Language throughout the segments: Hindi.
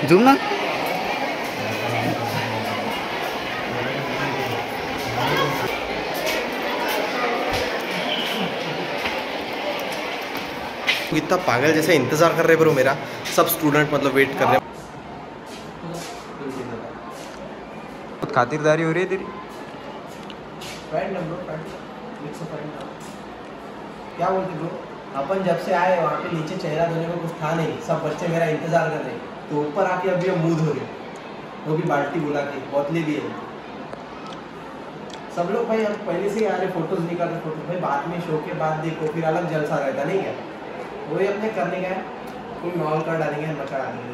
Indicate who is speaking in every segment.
Speaker 1: जूम ना।
Speaker 2: इतना पागल जैसा इंतजार कर रहे ब्रो मेरा, सब स्टूडेंट मतलब वेट कर रहे हैं।
Speaker 1: खातिरदारी हो रही है तेरी।
Speaker 3: क्या बोलते ब्रो, अपन जब से आए वहाँ पे नीचे चेहरा धोने को कुछ था नहीं, सब बच्चे मेरा इंतजार कर रहे, तो ऊपर आके अभी हम मुंह धो रहे, वो भी बाल्टी बुला के, बोतलें भी है सब लोग। भाई हम पहले से ही आ रहे, फोटोज निकाल रहे, फोटो भाई बाद में शो के बाद देखो फिर अलग जलसा रहता नहीं क्या, वही अपने करने का है, कोई माहौल कर डालेंगे, मचा डालेंगे।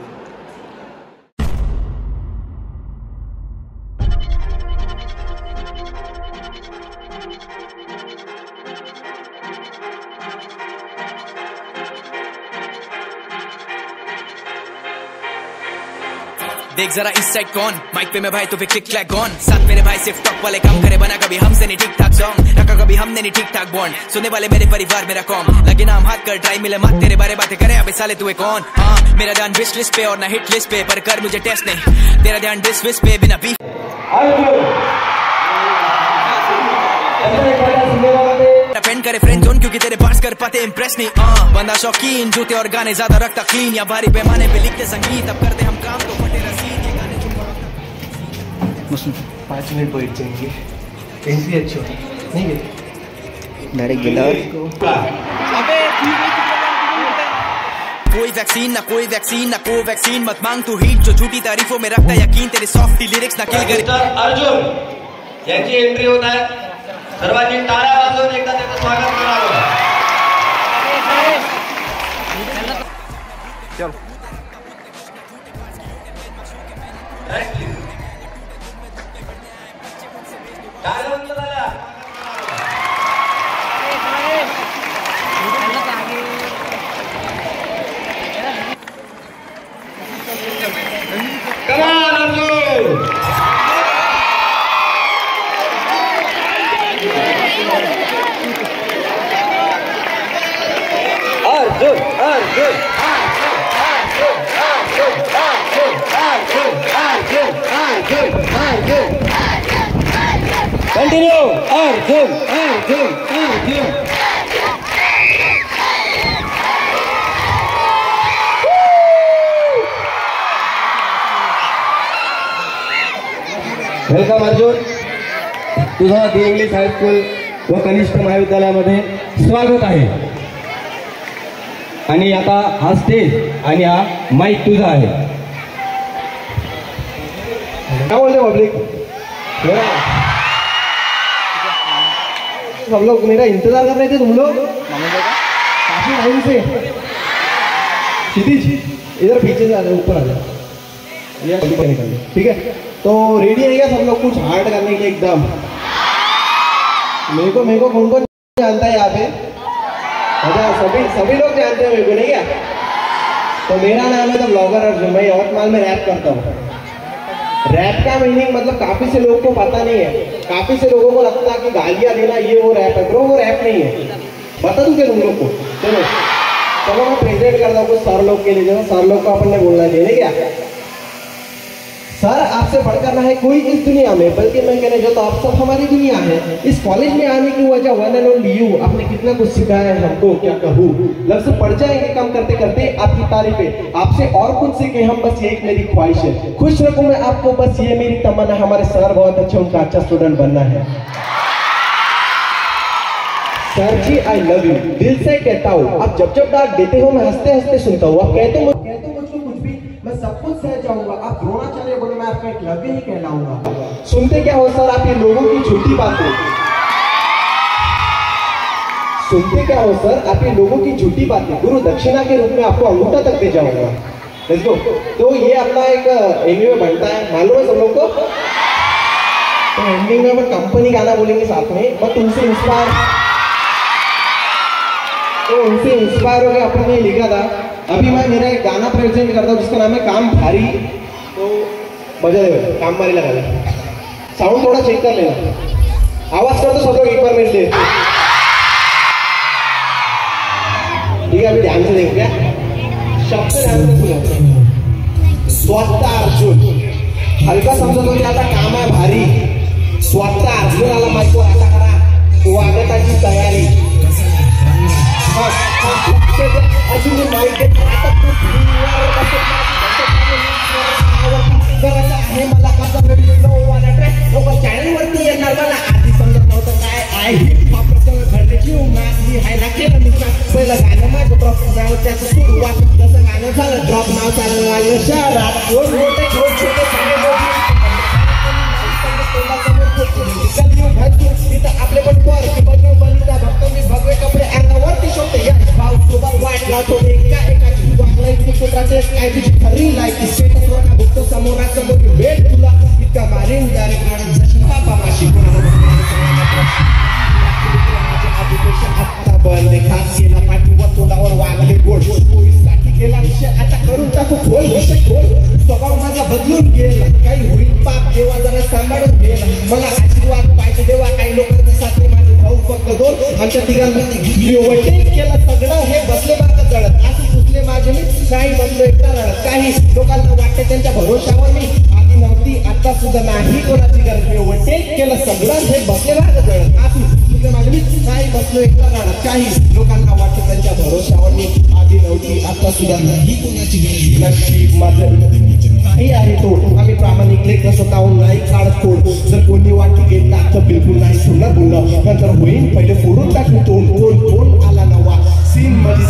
Speaker 4: देख जरा इस साइड कौन, माइक पे मैं भाई तो फिर क्लिक क्लैक गॉन। साथ मेरे भाई सिर्फ टॉप वाले काम करे, बना कभी हमसे नहीं ठीक ठाक सॉन्ग, रखा कभी हमने नहीं ठीक ठाक बॉन्ड। सुनने वाले मेरे परिवार मेरा कॉम, लगे ना हम हाथ कर ट्राई मिले मत, तेरे बारे बातें करे अबे साले तू कौन। हाँ मेरा ध्यान विश लिस्ट पे और ना हिट लिस्ट पे, पर कर मुझे टेस्ट नहीं, तेरा ध्यान डिस विस पे बिना बीफ। डिपेंड करे फ्रेंड जोन, क्योंकि तेरे पास कर पाते इम्प्रेस नहीं। बंदा शौकीन जूते और गाने ज्यादा रखता क्लीन, या भारी पैमाने पे लिखते संगीत, अब करते हम काम तो फटे रसीद, ये गाने
Speaker 3: 5 मिनट बैठ जाएंगे, एंट्री अच्छी होगी नहीं है
Speaker 1: डायरेक्ट गिटार।
Speaker 4: कोई वैक्सीन ना कोई वैक्सीन ना को वैक्सीन, मत मांग तू हीट जो झूठी तारीफों में रखता यकीन, तेरे सॉफ्टी लिरिक्स ना किल करे।
Speaker 5: अर्जुन यांची एंट्री होत आहे, सर्वांनी टाळ्या वाजवून एकदा त्याचं स्वागत करावं।
Speaker 1: चल
Speaker 5: टाळ्या बंद झाल्या। Come on, Arjun! Continue, Arjun. Welcome Arjun, तुझं दी इंग्लिश हायस्कूल व कनिष्ठ महाविद्यालयामध्ये स्वागत आहे। आणि आता हा स्टेज आणि हा माइक तुझा आहे। क्या बोलते पब्लिक, सब लोग मेरा इंतजार कर रहे थे, तुम लोग काफी टाइम से। क्षितिज इधर पीछे से आ जाओ, ऊपर आ जाओ, ठीक है। तो रेडी है क्या सब लोग कुछ हार्ड करने के लिए एकदम? मेरे को कौन कौन जानता है यहाँ पे? अच्छा सभी लोग जानते हैं मेरे को, नहीं क्या? तो मेरा नाम है द ब्लॉगर अर्जुन, मैं यवतमाल में रैप करता हूँ। रैप का मीनिंग मतलब काफी से लोगों को पता नहीं है, काफी से लोगों को लगता है कि गालियाँ देना ये वो रैप है, ब्रो वो रैप नहीं है। बता दूं क्या तुम लोग को? चलो मैं प्रेजेंट करता हूँ कुछ सर लोग के लिए, जो सर लोग को अपन ने बोलना चाहिए क्या? सर आपसे बढ़कर ना है कोई इस दुनिया में, बल्कि मैं कहने जो तो आप सब हमारी दुनिया है। इस कॉलेज में आने की वजह वन एंड ओनली यू, आपने कितना कुछ सिखाया है हमको, क्या कहूँ। लफ्ज़ पढ़ जाएंगे कम करते करते आपकी तारीफें, आपसे और कुछ सीखे हम, बस ये एक मेरी ख्वाहिश है। खुश रखूं मैं आपको, बस ये मेरी तमन्ना है। हमारे सर बहुत अच्छे, उनका अच्छा स्टूडेंट बनना है। Sir ji I love you, दिल से कहता हूँ। आप जब जब डांट देते हो मैं हंसते हंसते सुनता हूँ। आप कहते हो मुझको कुछ भी, मैं सब कुछ सह जाऊंगा। आप द्रोणाचार्य बोले मैं आपका एक लव्य ही कहलाऊंगा। सुनते क्या हो सर आप ये लोगों की झूठी बातें, सुनते क्या हो सर आप ये लोगों की झूठी बातें, गुरु दक्षिणा के रूप में आपको अंगूठा तक दे जाऊंगा। Let's go. तो ये अपना एक एंडिंग में बनता है, मालूम है सब लोग को। तो एंडिंग में अपन कंपनी गाना बोलेंगे साथ में, बट उनसे इंस्पायर हो गया अपन ने लिखा था। अभी मैं मेरा एक गाना प्रेजेंट करता हूँ जिसका नाम है काम भारी। तो बजा दे, काम भारी लगा ले, साउंड थोड़ा चेक कर लेना, आवाज कर दो सब लोग एक बार मेरे से, ठीक है। अभी ध्यान से देखो, क्या शब्द ध्यान से सुनो। स्वतः अर्जुन हलका समजत होते आता काम आहे भारी स्वतः अर्जुनाला माहिती आता करा स्वागताची तयारी अजून माहिती आहे मला कसं चॅनलवरती येणार मला आधी समजत नव्हतं काय आहे हिप-हॉप प्रसंग घडण्याची मागणी हायला केलं मी पहिलं गाणं माझं प्रॉप नाव त्याचं सुरुवात जसं गाणं झालं ड्रॉप नाव चाललं लागलं शहरात दोन मोठे छोटे छोटे तिथं आपले पण पर बलिता भक्त मी भगवे कपडे अंगावरती शोधते यश भाव सोबत वाट लावतो एका एकाची वागलायची कुत्राचे काय तुझी खरी लायकी स्टेटसवर ना भुकतो समोरासमोर भेट तुला इतका मारीन गाडी काढून जशी बाबा माशी आत्ता बंद खास केला पाठीवर तोंडावर वागले गोड पोलीससाठी केला विषय आता करून टाकू खोल विषय खोल स्वभाव माझा बदलून गेला काही होईल पाप देवा जरा सांभाळून गेला मला आशीर्वाद पाहिजे देवा काही लोकांचा साथ माझे भाऊ फक्त दोन आमच्या तिघांमध्ये केलं सगळं हे बसले बाबा जळत असं सुचले माझे मी नाही बसलो एकटा रडत काही लोकांना वाटते त्यांच्या भरोशावर मी आधी नव्हती आता सुद्धा नाही कोणाची गरज मी ओव्हरटेक केलं सगळं हे बसले बाबा जळत असं सुचले माझे मी नाही बसलो एकटा रडत काही लोकांना वाटते त्यांच्या भरोशावर मी आधी नव्हती आता सुद्धा नाही कोणाची गरज नशीब माझं काही आहे तो आम्ही प्रामाणिक लेख स्वतःहून नाही काढत फोड जर कोणी वाटली घेतला तर बिलकुल नाही सुद्धा बोललं नंतर होईल पहिले फोडून टाकून तोंड आला नवा सीन मध्ये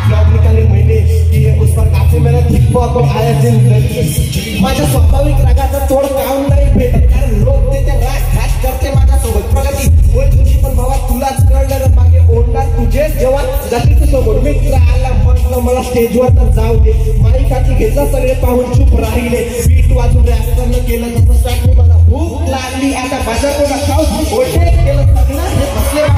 Speaker 5: ब्लॉग निकाले महीने कि उस पर काफी मेहनत हिप-हॉप आया जिंदगी माझ्या स्वाभाविक रागाचा तोड काम नाही भेटत कारण लोक त्याच्या राग घात करते माझ्यासोबत प्रगती होय तुझी पण भावा तुलाच कळलं मागे ओढणार तुझे जेव्हा जाती समोर मित्र आला म्हटलं मला स्टेजवर तर जाऊ दे माई खाती घेतला सगळे पाहून चूप राहिले बीट वाजून रॅप करणं केलं जसं स्टार्ट मला भूक लागली आता माझ्या कोणा खाऊ ओढे केलं सगळं हे बसले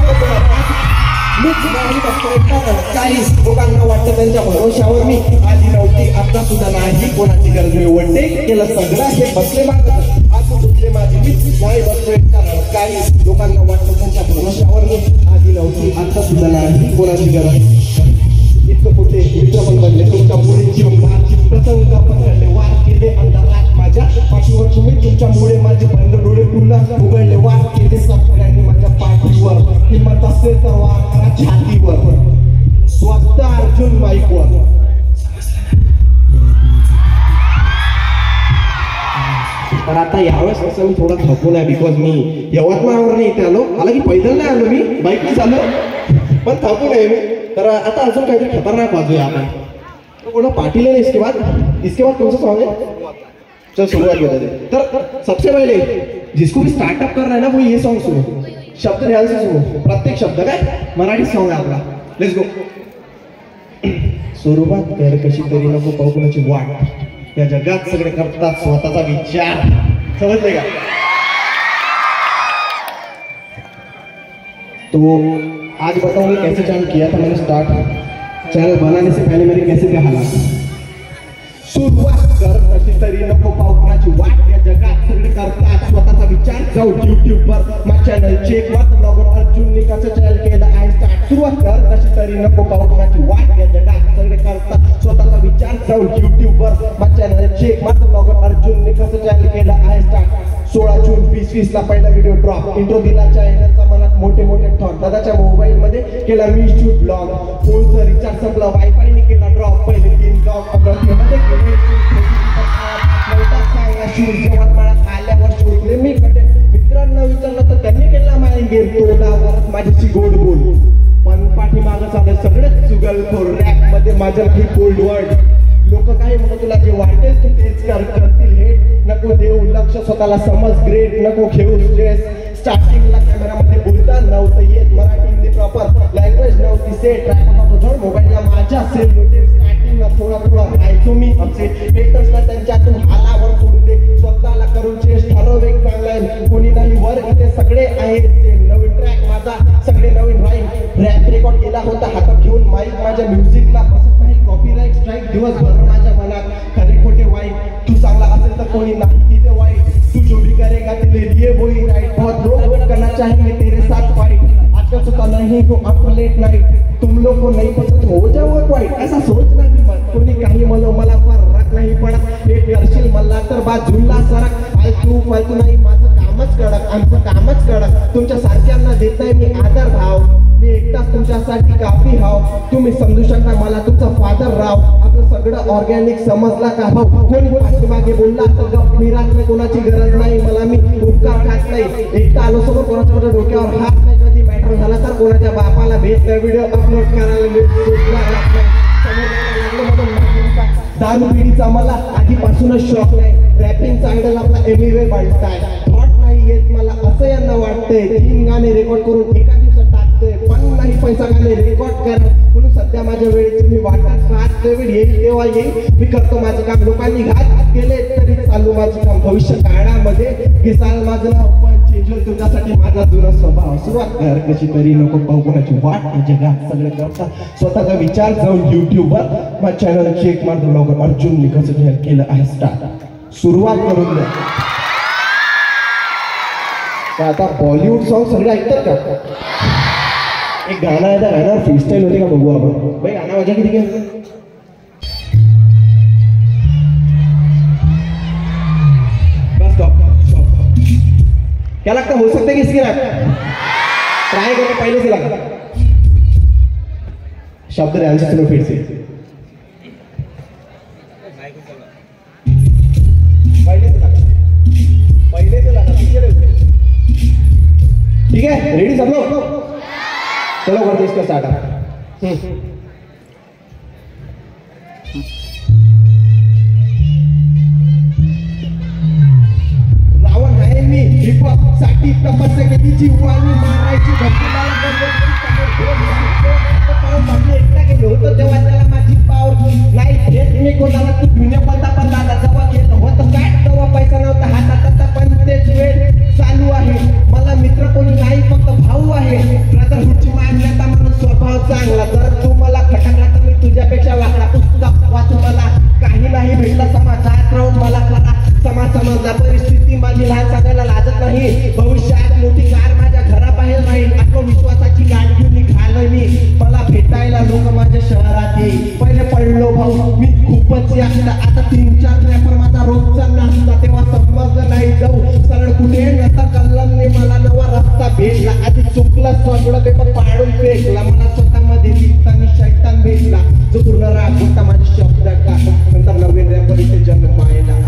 Speaker 5: काही लोकांना वाटतं त्यांच्या भरोशावर मी आधी नव्हती आता सुद्धा नाही कोणाची गरज मी ओढे केलं सगळं हे बसले मागत आता सुटले माझे मी नाही बसलोय काही लोकांना वाटतं त्यांच्या भरोशावर मी आधी नव्हती आता सुद्धा नाही कोणाची गरज इतकं कुठे मित्र पण बनले तुमच्या मुळे जीवनाची प्रसंग पकडले वार केले अंधारात माझ्या पाठीवर तुम्ही तुमच्यामुळे माझे बंद डोळे पुन्हा उघडले वार केले सगळ्यांनी माझ्या पाठीवर हिंमत असेल तर वार करा छातीवर स्वतः अर्जुन माईकवर तर आता यावेळेस असं मी थोडा थकून आहे बिकॉज मी यवतमाळवर नाही इथे आलो मला की पैदल नाही आलो मी बाईकने चाललो पण थकून आहे मी तर आता अजून काहीतरी खतरनाक वाजूया आपण कोणा पार्टी लेना इसके बाद कौन सा सॉन्ग है चल शुरुआत बता दे तर सबसे पहले जिसको भी स्टार्टअप कर रहा है ना वो ये सॉन्ग सुनो शब्द ध्यान से सुनो प्रत्येक शब्द काय मराठी सॉन्ग आहे आपला लेट्स गो सुरुवात कर कशी तरी नको पाहू कोणाची वाट या जगात सगळे करतात स्वतःचा विचार समजले का तो आज बताऊंगी कैसे चैनल किया था मैंने स्टार्ट चैनल बनाने से पहले मेरे कैसे क्या हालात सुरुवात कर कशी तरी नको पाहू कोणाची वाट या जगात सगळे करतात स्वतःचा विचार जाऊ यूट्यूबवर माझं चॅनल चेक माझं ब्लॉगर अर्जुनने कसं चॅनल केलं आहे स्टार्ट सुरुवात कर कशी तरी नको पाहू कोणाची वाट या जगात सगळे करतात स्वतःचा विचार जाऊ यूट्यूबवर माझं चॅनल चेक माझं ब्लॉगर अर्जुनने कसं चॅनल केलं आहे स्टार्ट 16 जून 2020 ला पहिला व्हिडिओ ड्रॉप इंट्रो दिला चॅनलचा मनात मोठे मोठे थॉट दादाच्या मोबाईल मध्ये केला मी शूट ब्लॉग फोनचं रिचार्ज संपला वायफायने केला ड्रॉप पहिले 3 ब्लॉग अमरावतीमध्ये केले यवतमाळात आल्यावर शोधले मी मित्रांना विचारलं तर त्यांनी केला माइंड गेम तोंडावर माझ्याशी गोड बोल पण पाठीमागं चाललं सगळंच चुगलखोर रॅप मध्ये माझ्या ही कोल्ड वर्ड लोक काय म्हणतात तुला जे वाटेल तू तेच करतील हेट नको देऊ लक्ष स्वतःला समज ग्रेट नको घेऊ स्ट्रेस स्टार्टिंगला कॅमेरामध्ये बोलता नव्हतं येत मराठी हिंदी प्रॉपर लँग्वेज नव्हती सेट ट्रॅक होता तो मोबाईलला माझ्या सेल नोटे स्टार्टिंगला थोडा राहायचो मी अपसेट हेटर्सला त्यांच्यातून हालावर सोडू दे स्वतःला करून चेस्ट ठरव एक चांगला कोणी नाही वर इथे सगळे आहेत नवीन ट्रॅक माझा सगळे नवीन राईम रॅप रेकॉर्ड केला होता हातात घेऊन माईक माझ्या म्युझिकला बसत नाही कॉपीराईट स्ट्राईक दिवसभर माझ्या मनात खरे खोटे वाईट तू चांगला असेल तर कोणी नाही इथे वाईट तू जो भी करेगा तेरे लिए वही राइट बहुत लोग करना चाहेंगे तेरे साथ फाइट आजकल होता नहीं नहीं हूँ अप लेट नाइट, तुम लोग को नहीं पसंद हो जाओ क्वाइट, ऐसा सोचना भी मत. कोणी काही म्हणो मला फरक नाही पडत, हे करशील मला तर बाजूला सरक. फालतू नाही, माझं कामच कडक, आमचं कामच कडक. तुमच्या सारख्यांना देत नाही मी आदर भाव, मी एकटाच तुमच्यासाठी काफी हाव. तुम्ही समजू शकता मला तुमचा फादर राव. आपलं सगळं ऑर्गॅनिक समजला का भाऊ? कोणी पाठीमागे बोलला तर गप, मी राहत नाही, कोणाची गरज नाही मला, मी उपकार खात नाही. एकटा आलो समोर कोणाच्या डोक्यावर हात नाही, कधी मॅटर झाला तर कोणाच्या बापाला भेट व्हिडिओ अपलोड करायला दारू पिढीचा मला आधीपासूनच शॉक नाही. रॅपिंगचा आयडल आपला एव्हरीवेअर बांधताय. थॉट नाही येत मला असं यांना वाटतंय. 3 गाणे रेकॉर्ड करून एका दिवसात टाकतोय, पण नाही पैसा गाणे रेकॉर्ड करा. म्हणून सध्या माझ्या वेळेची मी वाटत पाहत, वेळ येईल तेव्हा येईल. मी करतो माझं काम, लोकांनी घात केले तरी चालू माझं काम. भविष्य काळामध्ये घिसाल माझं नाव, पण चेंज होईल तुमच्यासाठी माझा जुना स्वभाव. सुरुवात कर कशी तरी, नको पाहू कोणाची वाट. या जगात सगळे करतात स्वतःचा विचार. जाऊन युट्यूबवर माझ्या चॅनल चेक मारतो लवकर. अर्जुनने कसं केलं आहे स्टार्ट, सुरुवात करून द्या. आता बॉलिवूड सॉन्ग सगळे ऐकतात का? एक गाणं आहे, त्या गाण्यावर फ्रीस्टाईल होते का बघू आपण. भाई गाणं वाजा किती घ्या. Bus stop. क्या लगता हो सकता है कि इसकी ट्राई करके पहले से लगा. शब्द ध्यान से सुनो फिर से. पहले से लगा ठीक है. रेडी सब लोग? चलो करते इसका स्टार्ट. रावण आहे मी हिप हॉप साठी तपस्या केली, जीवानी मारायची धरतीला एकटा गेलो होतो तेव्हा त्याला माझी पावर नाही भेट. मी कोणाला तू जुन्या पंता जेव्हा गेलो होतं काय तेव्हा पैसा नव्हता हातात, आता पण तेच वेळ चालू आहे. मला मित्र कोणी नाही, फक्त भाऊ आहे. ब्रदरहुडची मान्यता म्हणून स्वभाव चांगला. जर तू मला खटकला तर मी तुझ्यापेक्षा वाकडा. पुस्तक वाचून मला काही नाही भेटलं, समाजात राहून मला करा. समजला परिस्थिती माझी लहान सांगायला लाजत नाही. भविष्यात मोठी कार माझ्या घराबाहेर राहील. आत्मविश्वासाची गाडी घेऊन निघालोय मी. मला भेटायला लोक माझ्या शहरात येईल. पहिले पडलो भाऊ मी खूपच यातला, आता 3-4 रॅपर माझा रोजचा नाश्ता. तेव्हा समजलं नाही जाऊ सरळ कुठे, नंतर कल्लमने मला नवा रस्ता भेटला. आधी चुकलं सगळं पेपर पाडून फेकला. मला स्वतःमध्ये दिसताना शैतान भेटला, जो पूर्ण राग होता माझे शब्द का. नंतर नवीन रॅपर इथे जन्मायला.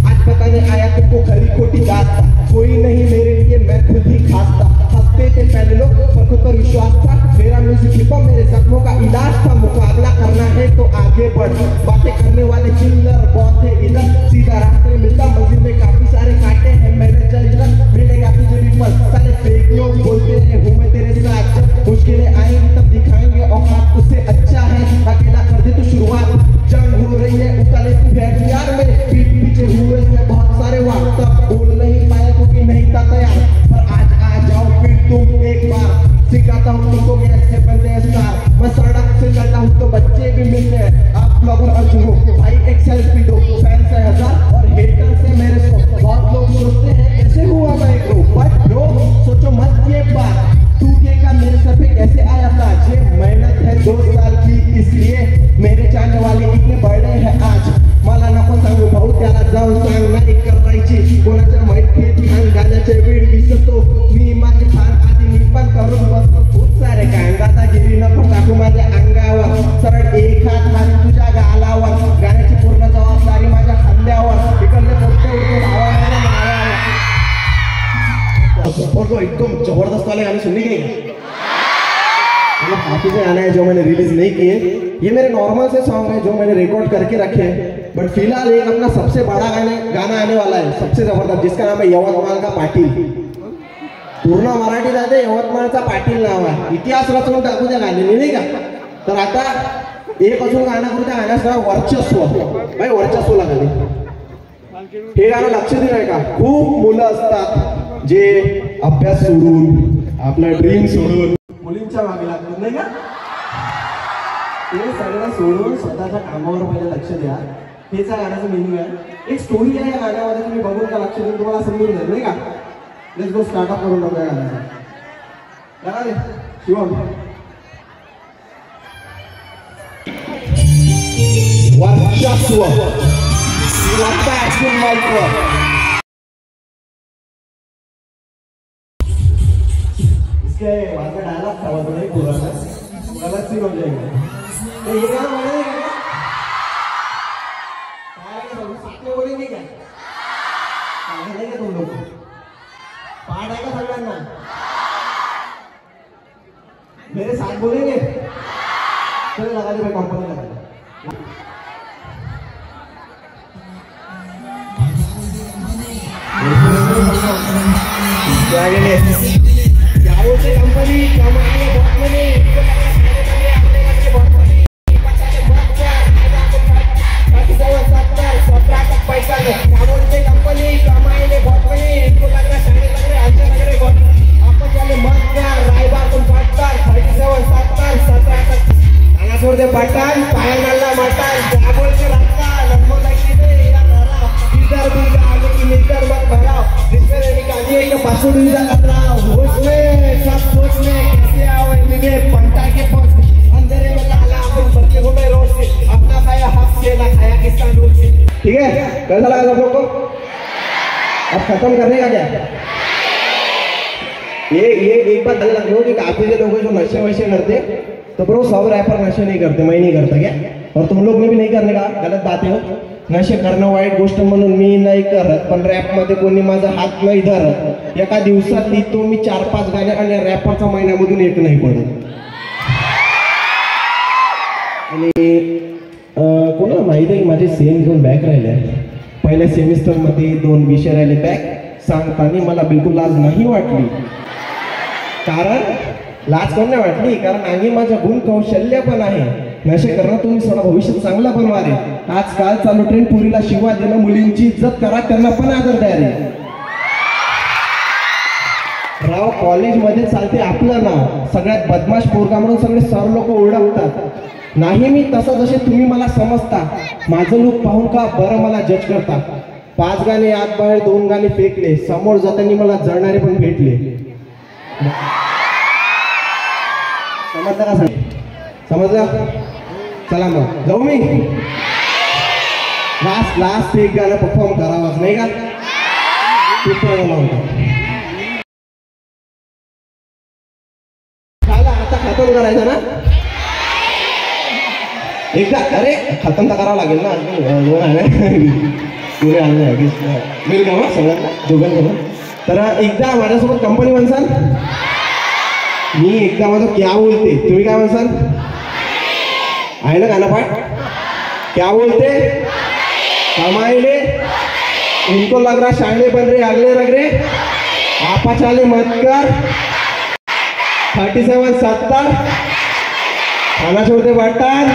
Speaker 5: आज पता नहीं आया तुमको खरी खोटी दास्ता, कोई नहीं मेरे लिए मैं खुद ही खास्ता. हंसते थे पहले लोग पर खुद पर विश्वास था. मेरा म्यूजिक हिप हॉप मेरे जख्मों का इलाज था. मुकाबला करना है तो आगे बढ़, बातें करने वाले चिल्लर बहुत है इधर. सीधा रास्ते मिलता मंजिल में काफी सारे कांटे हैं. मैंने चल इधर मिलेगा तुझे विफल. सारे फेक लोग बोलते हैं हूँ मैं तेरे साथ. जब मुश्किलें आएंगी तब दिखाएंगे औकात, उससे अच्छा है अकेला कर दे तू शुरुआत. जंग हो रही है उतारे तू है यार, मेरे पीठ पीछे हुए हैं बहुत सारे वक्त. बोल नहीं पाया क्योंकि नहीं था तैयार, पर आज आ जाओ फिर तुम एक बार. सिखाता हूँ तुमको कैसे बनते स्टार. मैं सड़क से चलता हूँ तो बच्चे भी मिलते हैं. आप ब्लॉगर अर्जुन हो भाई एक सेल्फी दो. फैंस है 1000 और हेटर से मेरे 100. बहुत लोग सोचते हैं कैसे हुआ मैं ग्रो, बट ब्रो सोचो मत ये बात. टूटेगा मेरे सर पे कैसे आया था. ये मेहनत है 2 साल की, इसलिए मेरे चाहने वाले इतने बड़े हैं आज. मला नको सांगू भाऊ त्याला जाऊन सांग नाही करायची कोणाच्या मैत्रीत घाण. गाण्याचे वेळ विसरतो मी माझे फार आधी मी पण करून बसतो खूप सारे काम. दादागिरी नको टाकू माझ्या अंगावर, सरळ एक हात मारी तुझ्या गालावर. गाण्याची पूर्ण जबाबदारी माझ्या खांद्यावर. इकडले मोठे उडते भावाला मारायला. एकदम जबरदस्त वाले गाने सुनने के काफी से गाना है जो मैंने रिलीज नहीं किए. ये मेरे नॉर्मल से सॉन्ग है जो मैंने रिकॉर्ड करके रखे हैं. बट फिलहाल एक अपना सबसे बड़ा गाना आने वाला है, सबसे जबरदस्त, जिसका नाम है यवतमाळ का पाटील. पूर्ण मराठी जाते यवतमाळचा पाटील नाव आहे. इतिहास रचून टाकू त्या गाण्याने नाही का. तर आता एक अजून गाणं करू. त्या गाण्याचं नाव वर्चस्व. भाई वर्चस्व गाणे हे गाणं लक्ष दिलंय का. खूप मुलं असतात जे अभ्यास सोडून आपला ड्रीम सोडून मुलींच्या मागे लागतात नाही का. ते सगळं सोडून स्वतःच्या कामावर पहिले लक्ष द्या. हेच गाण्याचं मिनिंग आहे. एक स्टोरी आहे या गाण्यामध्ये, तुम्ही बघून का लक्ष देऊन तुम्हाला समजून जाईल नाही का. लेट्स गो स्टार्टअप करून टाकूया गाण्याचं. शिवम वर्चस्व लगता है एक्शन माइक पर इसके वहां का डायलॉग था वो नहीं पूरा था गलत सीन हो जाएगा तो ये गाना बोलेंगे क्या साथ में बोलेंगे क्या बोलेंगे तुम लोग पार्ट आएगा सगळ्यांना मेरे साथ बोलेंगे चलो लगा दे मैं कंपनी लगा क्या बोलते कंपनी कमाने बहुत मैंने पैसा क्या बोलते कंपनी कमाने बहुत मैंने इनको लग रहा साढ़े लग रहे अच्छा लग रहे बहुत आपस वाले मत कर रायबार तुम 37 आना छोड़ दे पठान पाया डालना मटन क्या बोलते रखता लम्बो लगी दे इधर भी आगे की मिलकर मत भराओ जिसमें निकालिए ये पासवर्ड यूज़ कर रहा हूँ उसमें सब सोच में कैसे आओ इनके पंटा के पोस्ट अंधेरे में लाला अपन बच्चे को मैं रोज से अपना खाया हक से ना खाया किसका रोज से ठीक है कैसा लगा सब लोग को अब खत्म करने का क्या ये एक बात ध्यान रखो कि काफी से लोग जो नशे वशे करते तो ब्रो सब रैपर नशे नहीं करते मैं नहीं करता क्या और तुम लोग ने भी नहीं करने का गलत बात है नशे करणं वाईट गोष्ट म्हणून मी नाही करत पण रॅप मध्ये कोणी माझा हात नाही धरत एका दिवसात लिहितो मी 4-5 गाणे आणि रॅपरचा महिन्यामधून एक नाही पडत आणि कोणाला माहिती आहे की माझे सेम घेऊन बॅक राहिले पहिल्या सेमिस्टर मध्ये 2 विषय राहिले बॅक सांगताना मला बिलकुल लाज नाही वाटली कारण लाज कोण नाही वाटली कारण आणि माझं गुण कौशल्य पण आहे नशे करणं तुम्ही सोडा भविष्यात चांगला बनवा रे आजकाल चालू ट्रेंड पुरीला शिवा देणं मुलींची इज्जत करा त्यांना पण आदर द्या रे राव कॉलेज मध्ये चालते आपलं नाव सगळ्यात बदमाश पोरगा म्हणून सगळे सर लोक ओळखतात नाही मी तसं जसे तुम्ही मला समजता माझं लूक पाहून का बरं मला जज करता 5 गाणे आत बाहेर 2 गाणे फेकले समोर जाताना मला जळणारे पण भेटले समजलं का समजलं चला मग जाऊ मी लास्ट एक गाणं परफॉर्म करावाच नाही का आता खतम करायचं ना एकदा अरे खतम तर करावं लागेल ना पुढे आले मिळेल का मग सगळ्यांना दोघांकडून तर एकदा माझ्यासोबत कंपनी म्हणसाल मी एकदा माझं क्या बोलते तुम्ही काय म्हणसाल आहे ना गाणं पाठ क्या बोलते कमाईले इनको लग रहा शायले बन रहे अगले रग रहे आपा चाले मत कर 37-70 खाना छोड़ते बटन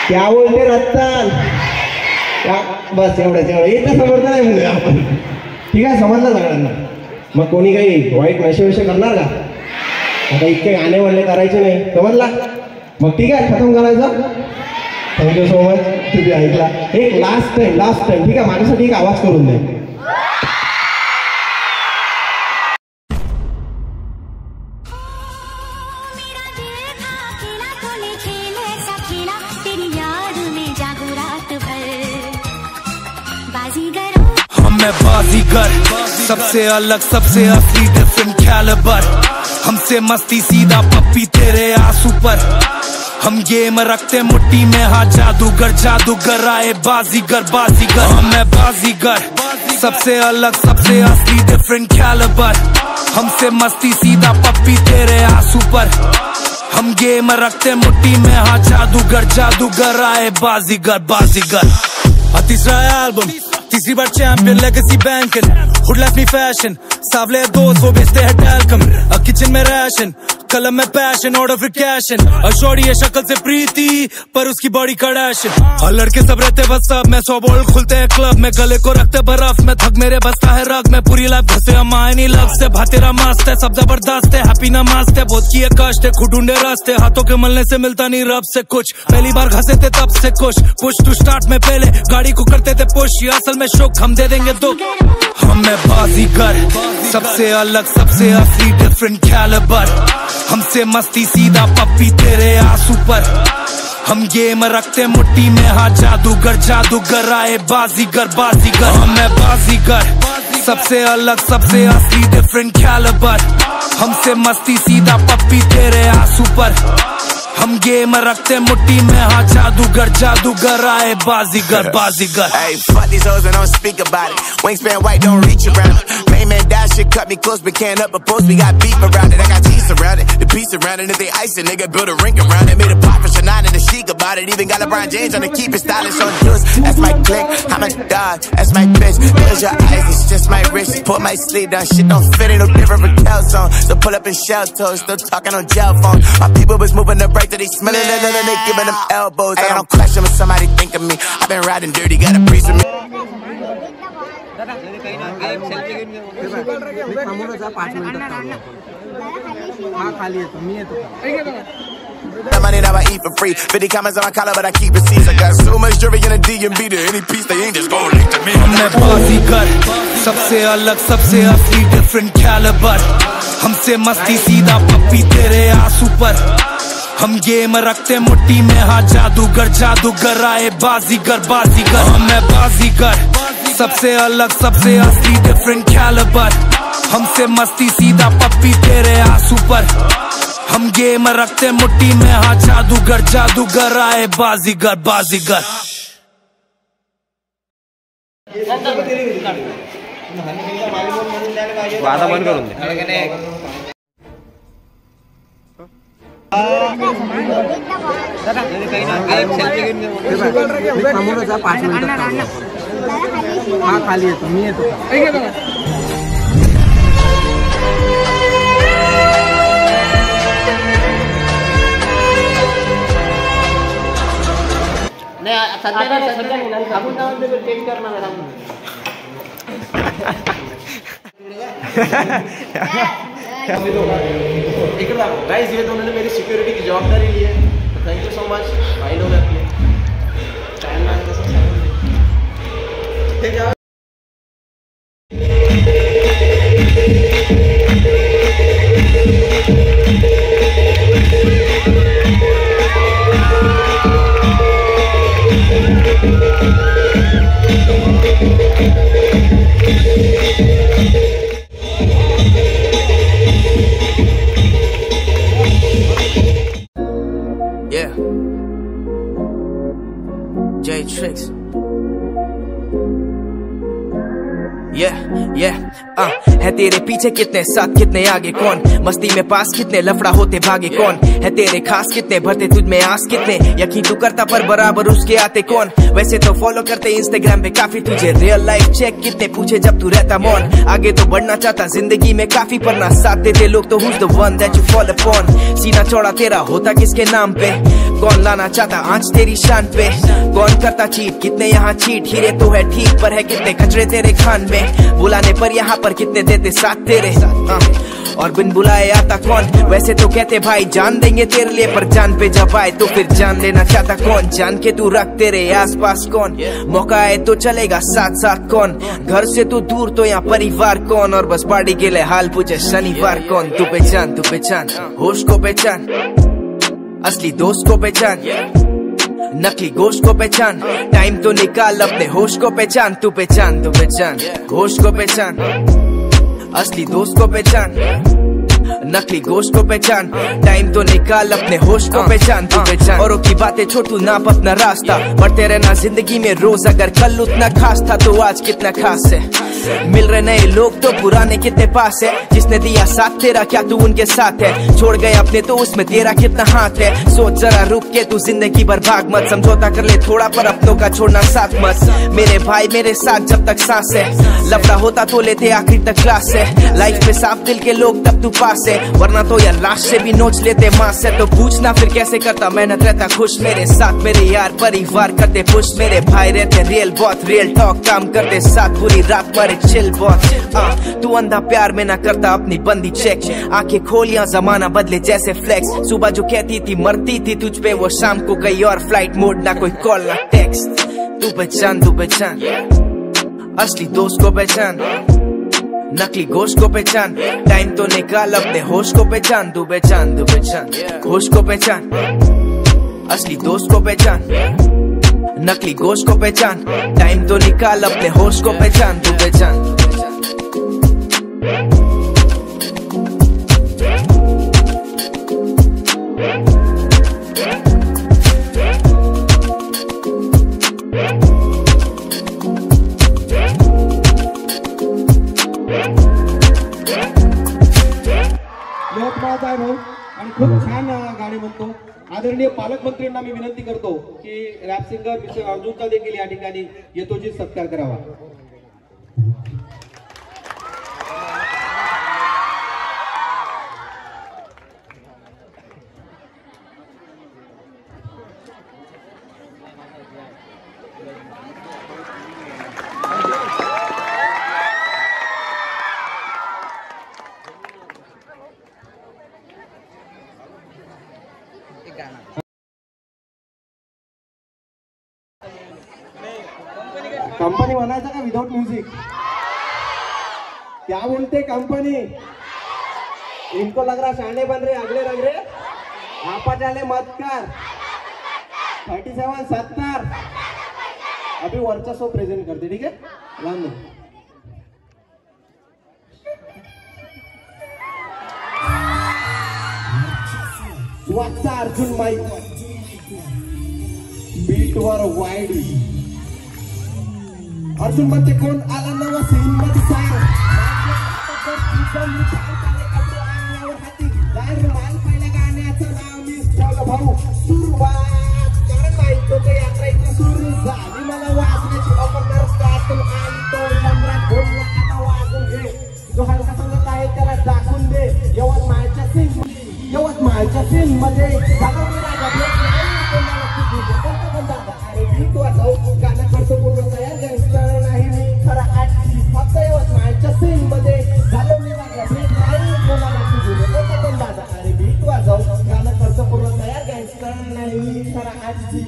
Speaker 5: क्या बोलते रत्तन बस एवढंच इथं समजलं नाही म्हणजे आपण ठीक आहे समजलं सगळ्यांना मग कोणी काही वाईट नशे विषय करणार का आता इतके गाणे वळले करायचे नाही समजला मग ठीक आहे खतम करायचं थँक्यू सो मच तुम्ही ऐकला एक लास्ट टाइम ठीक आहे माझ्यासाठी एक आवाज करून दे
Speaker 4: मैं बाजीगर सबसे अलग सबसे असली डिफरेंट कैलिबर हमसे मस्ती सीधा पप्पी तेरे आंसू पर हम गेम रखते मुट्ठी में हाँ जादूगर आए बाजीगर मैं बाजीगर सबसे अलग सबसे असली डिफरेंट कैलिबर हमसे मस्ती सीधा पप्पी तेरे आंसू पर हम गेम रखते मुट्ठी में हाँ जादूगर आए बाजीगर तीसरा एल्बम तीसरी बार चैंपियन लेगेसी बैंकन हुड लाइफ मी फैशन सावले दोस्त वो बेचते हैं टैल्कम किचन में राशन कलम में पैशन ऑर्डर फिर कैशन शॉर्टी है शक्ल से प्रीति पर उसकी बॉडी कड़ैशन और लड़के सब रहते बस सब में 100 बोल्ट खुलते हैं क्लब में गले को रखते बर्फ में थक मेरे बसता है रग में पूरी लाइफ घसे हमारी लग से भातेरा मस्त है सब जबरदस्त है हैप्पी ना मस्त है बहुत किए कष्ट है खुद ढूंढे रास्ते हाथों के मलने से मिलता नहीं रब से कुछ पहली बार घसे थे तब से कुछ पुश टू स्टार्ट में पहले गाड़ी को करते थे पुश असल में शुक हम दे देंगे दुख हम बाजीगर सबसे अलग सबसे असली डिफरेंट कैलिबर हमसे मस्ती सीधा पप्पी तेरे आंसू पर। हम गेम रखते मुट्ठी में, हाँ जादूगर जादूगर आए बाजीगर बाजीगर। हाँ मैं बाजीगर, सबसे अलग सबसे असली डिफरेंट कैलिबर। हमसे मस्ती सीधा पप्पी तेरे आंसू पर। हम गेम रखते मुट्ठी में, हाँ जादूगर जादूगर आए बाजीगर बाजीगर।
Speaker 1: Hey, fuck these hoes and don't speak about it. Wingspan white, don't reach around it. Main man down, shit cut me close, but can't up a post. We got beef around it, I got cheese around it. The piece around it, if they ice it, nigga build a rink around it. Made a pop for Shannon and a chic about it. Even got LeBron James on to keep it stylish on juice. That's my click, I'm a dog, that's my bitch. Close your eyes, it's just my wrist. Put my sleeve down, shit don't fit, ain't no different from Calzone. So pull up in shell toes, still talking on gel phone. My people was moving the break till they smelling it, and they giving them elbows. I don't question when somebody think of me. I've been riding dirty, got a priest with me. Money now I eat for free. 50 comments on my collar, but I keep receipts. I got so much jewelry in a DMV to any piece they ain't just gon' link to me.
Speaker 4: मैं बाजीगर, सबसे अलग सबसे असली डिफरेंट कैलिबर। हमसे मस्ती सीधा पप्पी तेरे आंसू पर। हम गेम रखते मुट्ठी में, हाँ जादूगर जादूगर आए बाजीगर बाजीगर। हाँ मैं बाजीगर, सबसे अलग सबसे असली डिफरेंट कैलिबर। हमसे मस्ती सीधा पप्पी तेरे आंसू पर। हम गेम रखते मुट्ठी में, हाँ जादूगर जादूगर आए बाजीगर बाजीगर।
Speaker 2: आता बंद करून दे।
Speaker 3: हा खाली येतो, मी येतो।
Speaker 5: गाइस ये दोनों ने मेरी सिक्योरिटी की जवाबदारी ली है, तो थैंक यू सो मच भाई लोग अपने
Speaker 4: Yeah, J Tricks. है तेरे पीछे कितने, साथ कितने आगे कौन, मस्ती में पास कितने, लफड़ा होते भागे कौन, है तेरे खास कितने, भरते तुझ में आस कितने, यकीन तू करता पर बराबर उसके आते कौन। वैसे तो फॉलो करते इंस्टाग्राम पे काफी तुझे, रियल लाइफ चेक कितने पूछे जब तू रहता मौन। आगे तो बढ़ना चाहता जिंदगी में काफी, पर ना साथ देते लोग, तो who's the one that you fall upon। सीना चौड़ा तेरा होता किसके नाम पे, कौन लाना चाहता आंच तेरी शान पे, कौन करता चीट, कितने यहाँ चीट, हीरे तो है ठीक पर है कितने खचरे तेरे खान में, बुलाने पर यहाँ पर कितने देते साथ तेरे। और बिन बुलाए आता कौन, वैसे तो कहते भाई जान देंगे तेरे लिए, पर जान पे जब आए तो फिर जान लेना चाहता कौन। जान के तू रख तेरे आस पास कौन, मौका आए तो चलेगा साथ साथ कौन, घर से तू दूर तो यहाँ परिवार कौन, और बस पार्टी के लिए हाल पूछे शनिवार कौन। तू पहचान होश को पहचान, असली दोस्त को पहचान, नकली गोश्त को पहचान, टाइम तो निकाल अपने होश को पहचान। तू पहचान होश को पहचान, असली दोस्त को पहचान, नकली गोश्त को पहचान, टाइम तो निकाल अपने होश को पहचान। तू पहचान औरों की बातें छोटू नाप अपना रास्ता, बढ़ते रहना जिंदगी में रोज, अगर कल उतना खास था तो आज कितना खास है। मिल रहे नए लोग तो पुराने कितने पास है, जिसने दिया साथ तेरा क्या तू उनके साथ है, छोड़ गए अपने तो उसमें तेरा कितना हाथ है। सोच जरा रुक के तू जिंदगी भर भाग मत, समझौता कर ले थोड़ा पर अपनों का छोड़ना साथ मत। मेरे भाई मेरे साथ जब तक सांस है, लफड़ा होता तो लेते आखिर तक क्लास है। लाइफ में साफ दिल के लोग तब तू पास है, वरना तो यार लाश से भी नोच लेते मां से। तो पूछना फिर कैसे करता मेहनत रहता खुश, मेरे साथ मेरे यार परिवार करते पुश, मेरे भाई रहते रियल बहुत रियल टॉक, काम करते साथ पूरी रात मारे चिल बहुत। तू अंधा प्यार में ना करता अपनी बंदी चेक, आंखें खोल या जमाना बदले जैसे फ्लेक्स। सुबह जो कहती थी मरती थी तुझ पे, वो शाम को कहीं और फ्लाइट मोड, ना कोई कॉल ना टेक्स्ट। तू पहचान असली दोस्त को पहचान, नकली गोश्त को पहचान, टाइम तो निकाल अपने होश को पहचान, तू पहचान तू पहचान, होश को पहचान, असली दोस्त को पहचान, नकली गोश्त को पहचान, टाइम तो निकाल अपने होश को पहचान, तू पहचान।
Speaker 5: यवतमाळचा आहे भाऊ आणि खूप छान गाणे म्हणतो. आदरणीय पालकमंत्र्यांना मी विनंती करतो की रॅप सिंगर मिस्टर अर्जुनचा देखील या ठिकाणी यथोचित सत्कार करावा. कंपनी बनायचा का विदाउट म्यूजिक? क्या बोलते कंपनी? इनको लग रहा शाने बन रहे अगले रंग रे. आपा चाले मत कर. 37 70 अभी वर्चस्व प्रेजेंट करते. ठीक है, लाइन में वाचा अर्जुन माइक बीट वर वाईड. अर्जुन म्हणते कोण आला नवा सीन मध्ये सांग. पहिल्या गाण्याचं नाव मी भाऊ सुरुवात कर बायको यात्रेची सुरू झाली. मला वाजण्याची ऑफर स्टार्ट आली तो सम्राट बोलला आता वाजून घे. जो हलका सांगत आहे त्याला दाखवून दे. यवतमाळच्या सीन मध्ये गाणं करतो पूर्ण तयार गँगस्टर नाही मी खरा आजी. फक्त यवतमाळच्या सीन मध्ये झालं मी दादा अरे बीट वाजव. गाणं करतो पूर्ण तयार गँगस्टर नाही मी खरा आजी.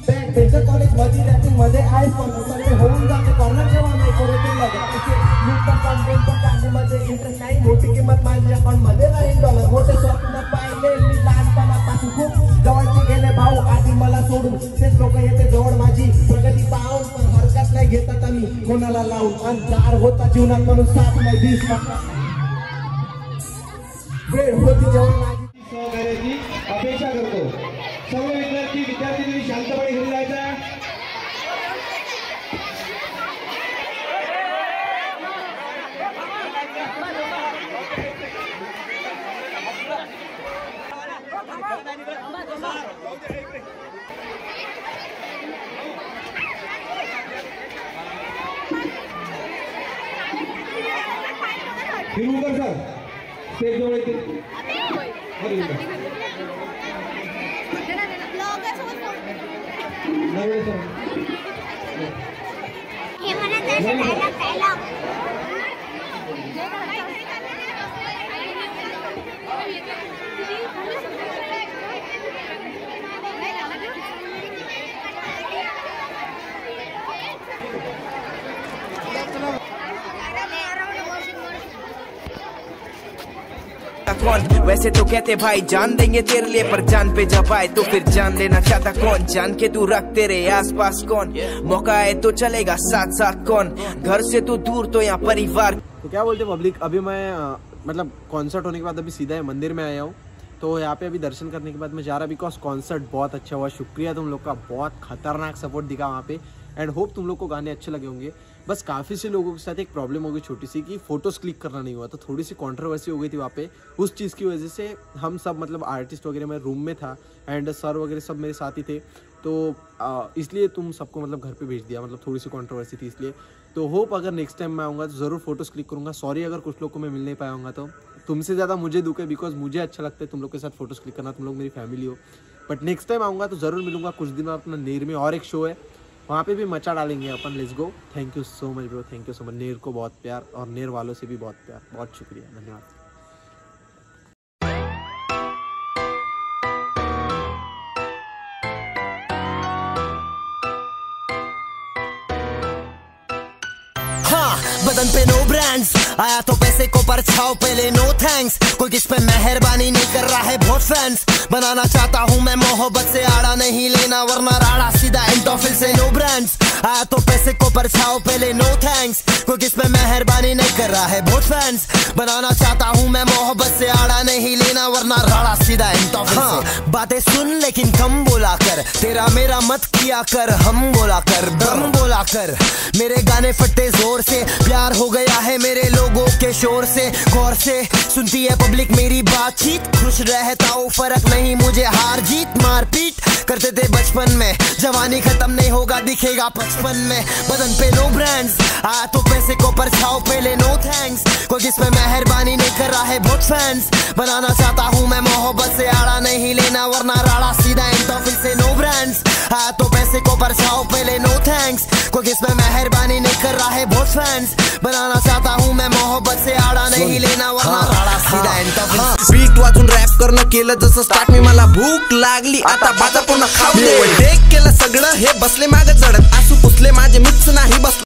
Speaker 5: बँक बेंचर कॉलेज मध्ये रॅपिंग मध्ये आहे पण होऊन जाते कॉर्नर जेव्हा नाही मध्ये इंटरेस्ट नाही. मोठी किंमत माझ्या अकाउंट मध्ये नाही डॉलर. मोठे स्वप्न पाहिले मी लहानपणापासून खूप जवळचे गेले भाऊ आधी मला सोडून. तेच लोक येते जवळ माझी प्रगती पाहून पण हरकत नाही घेतात आम्ही कोणाला लावून. अंधार होता जीवनात म्हणून 7 मै 20 वेळ होती जेव्हा माझी सहकार्याची अपेक्षा करतो. सर्व विद्यार्थी शांतपणे घरी जायचा. हिरुकर सर स्टेज जवळ येते.
Speaker 4: कौन वैसे तो कहते भाई जान देंगे तेरे लिए, पर जान पे जब आए तो फिर जान लेना चाहता कौन. जान के तू रख तेरे आस पास कौन. मौका आए तो चलेगा साथ साथ कौन. घर से तो दूर तो यहाँ परिवार.
Speaker 2: तो क्या बोलते पब्लिक, अभी मैं मतलब कॉन्सर्ट होने के बाद अभी सीधा है मंदिर में आया हूँ. तो यहाँ पे अभी दर्शन करने के बाद मैं जा रहा बिकॉज कॉन्सर्ट बहुत अच्छा हुआ. शुक्रिया तुम लोग का, बहुत खतरनाक सपोर्ट दिखा वहाँ पे. एंड होप तुम लोग को गाने अच्छे लगे होंगे. बस काफ़ी से लोगों के साथ एक प्रॉब्लम हो गई छोटी सी कि फ़ोटोज़ क्लिक करना नहीं हुआ. तो थोड़ी सी कंट्रोवर्सी हो गई थी वहाँ पे. उस चीज़ की वजह से हम सब मतलब आर्टिस्ट वगैरह मैं रूम में था एंड सर वगैरह सब मेरे साथ ही थे. तो इसलिए तुम सबको मतलब घर पे भेज दिया. मतलब थोड़ी सी कंट्रोवर्सी थी इसलिए. तो होप अगर नेक्स्ट टाइम मैं आऊँगा तो ज़रूर फोटोज़ क्लिक करूँगा. सॉरी अगर कुछ लोग को मैं मिल नहीं पाया हूँगा. तो तुमसे ज़्यादा मुझे दुख है बिकॉज मुझे अच्छा लगता है तुम लोग के साथ फोटोज़ क्लिक करना. तुम लोग मेरी फैमिली हो. बट नेक्स्ट टाइम आऊँगा तो ज़रूर मिलूंगा. कुछ दिन बाद अपना नेर में और एक शो है, वहाँ पे भी मचा डालेंगे अपन. Let's go. Thank you so much bro, thank you so much. नेर को बहुत प्यार और नेर वालों से भी बहुत प्यार. बहुत शुक्रिया, धन्यवाद.
Speaker 1: बदन पे नो ब्रांड्स,
Speaker 6: आया तो पैसे को परछाओ पहले नो थैंक्स, कोई किस पे मेहरबानी नहीं कर रहा है बहुत फैंस। बनाना चाहता हूँ मैं मोहब्बत से आड़ा नहीं लेना वरना राड़ा सीधा इंटोफिल से नो ब्रांड्स। आया तो पैसे को परछाओ पहले नो थैंक्स, कोई किस पे मेहरबानी नहीं कर रहा है बहुत फैंस। बनाना चाहता हूँ मैं मोहब्बत से आड़ा नहीं लेना वरना राड़ा सीधा इंटोफिल से। बातें सुन लेकिन कम बोला कर, तेरा मेरा मत किया कर हम बोला कर, बम बोला कर। मेरे गाने फटते जोर से, प्यार हो गया है मेरे लोगों के शोर से। गौर से सुनती है पब्लिक मेरी बातचीत, खुश रहता हूँ फर्क नहीं मुझे हार जीत। मारपीट करते थे बचपन में, जवानी खत्म नहीं होगा दिखेगा 55 में। बदन पे नो ब्रांड्स, आया तो पैसे को परछाओ पहले नो थैंक्स, कोई जिसमें मेहरबानी नहीं कर रहा है बहुत फैंस। बनाना चाहता हूँ मैं मोहब्बत से आड़ा नहीं लेना वरना राड़ा सीधा इंटोफिल से नो ब्रांड्स। आया तो पैसे को परछाओ पहले नो थैंक्स, कोई जिसमें मेहरबानी नहीं कर रहा है बहुत फैंस। बनाना चाहता हूँ मैं मोहब्बत से आड़ा नहीं लेना वरना राड़ा सीधा इंटोफिल।
Speaker 3: बीट वाजून रॅप करणं केलं जसं स्टार्ट मी, मला भूक लागली आता बाजा पुन्हा खाऊ दे। टेक केलं सगळं हे बसले माग चढत, आसू पुसले माझे मिक्स नाही बस